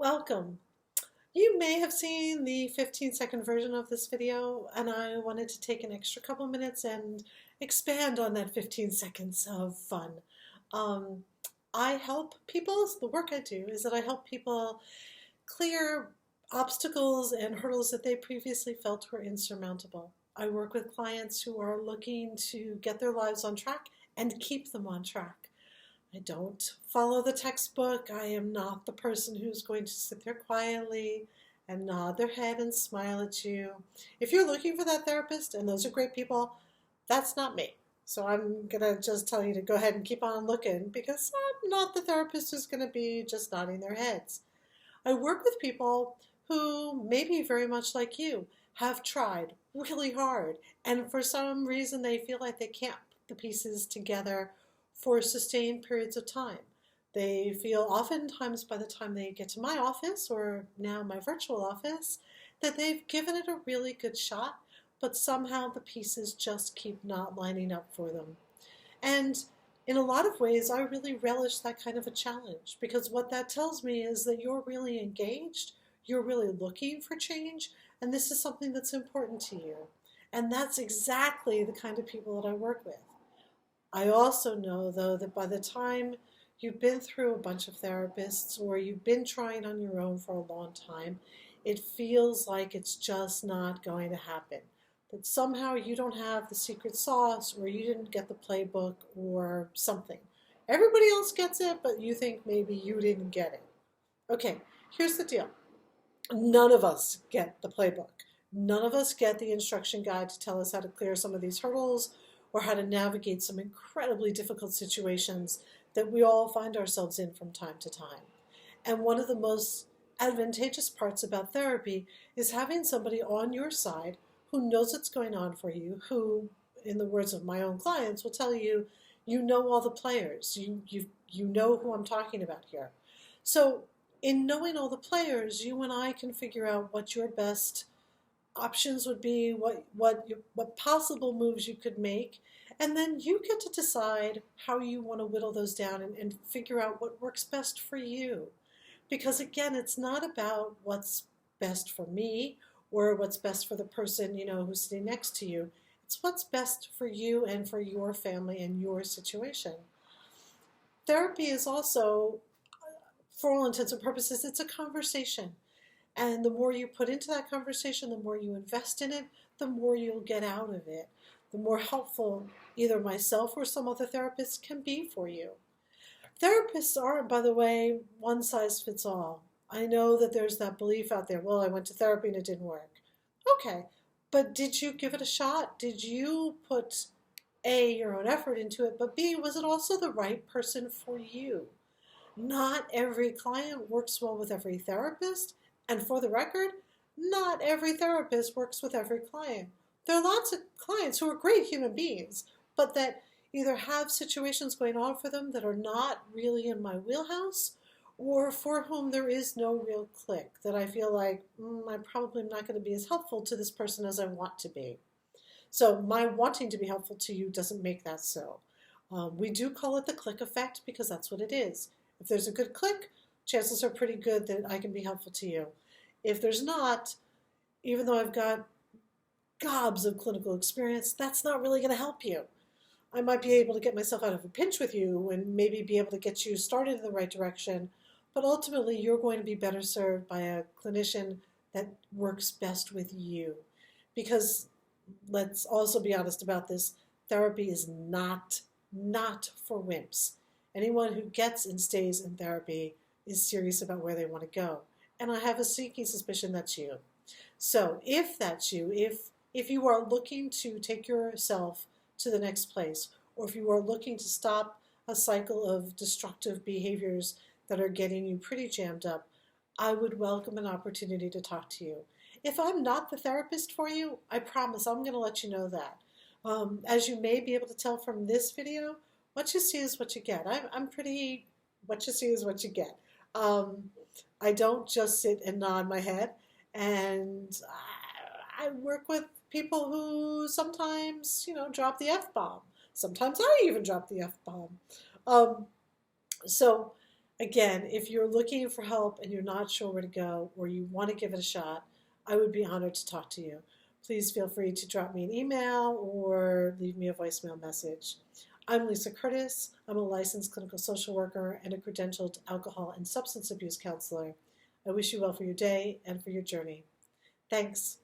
Welcome. You may have seen the 15-second version of this video, and I wanted to take an extra couple minutes and expand on that 15 seconds of fun. Um, I help people, the work I do is that I help people clear obstacles and hurdles that they previously felt were insurmountable. I work with clients who are looking to get their lives on track and keep them on track. I don't follow the textbook. I am not the person who's going to sit there quietly and nod their head and smile at you. If you're looking for that therapist, and those are great people, that's not me. So I'm going to just tell you to go ahead and keep on looking because I'm not the therapist who's going to be just nodding their heads. I work with people who, maybe very much like you, have tried really hard, and for some reason they feel like they can't put the pieces together for sustained periods of time. They feel oftentimes by the time they get to my office, or now my virtual office, that they've given it a really good shot, but somehow the pieces just keep not lining up for them. And in a lot of ways, I really relish that kind of a challenge because what that tells me is that you're really engaged, you're really looking for change, and this is something that's important to you. And that's exactly the kind of people that I work with. I also know, though, that by the time you've been through a bunch of therapists or you've been trying on your own for a long time, it feels like it's just not going to happen. That somehow you don't have the secret sauce or you didn't get the playbook or something. Everybody else gets it, but you think maybe you didn't get it. Okay, here's the deal. None of us get the playbook. None of us get the instruction guide to tell us how to clear some of these hurdles or how to navigate some incredibly difficult situations that we all find ourselves in from time to time. And one of the most advantageous parts about therapy is having somebody on your side who knows what's going on for you, who, in the words of my own clients, will tell you, you know all the players, you know who I'm talking about here. So in knowing all the players, you and I can figure out what your best options would be, what possible moves you could make, and then you get to decide how you want to whittle those down and figure out what works best for you. Because again, it's not about what's best for me or what's best for the person, who's sitting next to you. It's what's best for you and for your family and your situation. Therapy is also, for all intents and purposes, it's a conversation. And the more you put into that conversation, the more you invest in it, the more you'll get out of it. The more helpful either myself or some other therapist can be for you. Therapists aren't, by the way, one size fits all. I know that there's that belief out there, well, I went to therapy and it didn't work. Okay, but did you give it a shot? Did you put A, your own effort into it, but B, was it also the right person for you? Not every client works well with every therapist, and for the record, not every therapist works with every client. There are lots of clients who are great human beings, but that either have situations going on for them that are not really in my wheelhouse, or for whom there is no real click, that I feel like, I'm probably not going to be as helpful to this person as I want to be. So my wanting to be helpful to you doesn't make that so. We do call it the click effect because that's what it is. If there's a good click, chances are pretty good that I can be helpful to you. If there's not, even though I've got gobs of clinical experience, that's not really going to help you. I might be able to get myself out of a pinch with you and maybe be able to get you started in the right direction, but ultimately you're going to be better served by a clinician that works best with you. Because let's also be honest about this, therapy is not for wimps. Anyone who gets and stays in therapy is serious about where they want to go. And I have a sneaky suspicion that's you. So if that's you, if you are looking to take yourself to the next place, or if you are looking to stop a cycle of destructive behaviors that are getting you pretty jammed up, I would welcome an opportunity to talk to you. If I'm not the therapist for you, I promise I'm going to let you know that. As you may be able to tell from this video, what you see is what you get. I'm pretty, what you see is what you get. I don't just sit and nod my head, and I work with people who sometimes, drop the F-bomb. Sometimes I even drop the F-bomb. So Again, if you're looking for help and you're not sure where to go or you want to give it a shot, I would be honored to talk to you. Please feel free to drop me an email or leave me a voicemail message. I'm Lisa Curtis. I'm a licensed clinical social worker and a credentialed alcohol and substance abuse counselor. I wish you well for your day and for your journey. Thanks.